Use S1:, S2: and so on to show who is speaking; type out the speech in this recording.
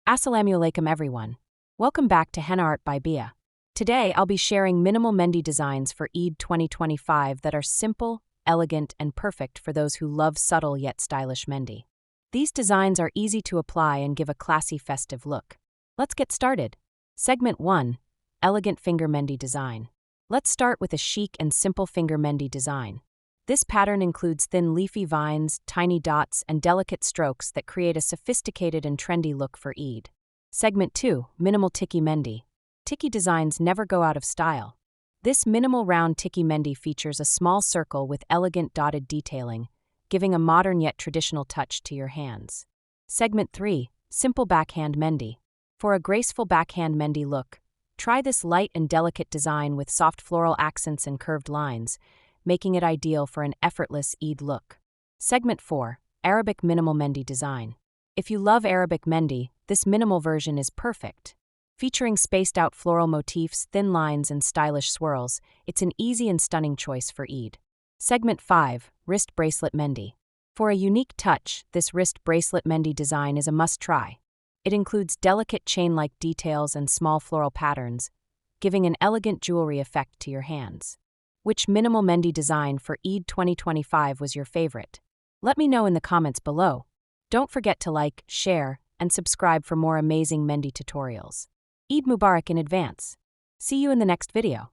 S1: Assalamu alaikum everyone. Welcome back to Henna Art by Bia. Today I'll be sharing minimal Mehndi designs for Eid 2025 that are simple, elegant, and perfect for those who love subtle yet stylish Mehndi. These designs are easy to apply and give a classy festive look. Let's get started. Segment 1. Elegant Finger Mehndi Design. Let's start with a chic and simple finger Mehndi design. This pattern includes thin leafy vines, tiny dots, and delicate strokes that create a sophisticated and trendy look for Eid. Segment 2. Minimal Tikki Mehndi. Tikki designs never go out of style. This minimal round Tikki Mehndi features a small circle with elegant dotted detailing, giving a modern yet traditional touch to your hands. Segment 3. Simple Backhand Mehndi. For a graceful backhand Mehndi look, try this light and delicate design with soft floral accents and curved lines, making it ideal for an effortless Eid look. Segment 4. Arabic Minimal Mehndi Design. If you love Arabic Mehndi, this minimal version is perfect. Featuring spaced-out floral motifs, thin lines, and stylish swirls, it's an easy and stunning choice for Eid. Segment 5. Wrist Bracelet Mehndi. For a unique touch, this wrist bracelet Mehndi design is a must-try. It includes delicate chain-like details and small floral patterns, giving an elegant jewelry effect to your hands. Which minimal Mehndi design for Eid 2025 was your favorite? Let me know in the comments below. Don't forget to like, share, and subscribe for more amazing Mehndi tutorials. Eid Mubarak in advance. See you in the next video.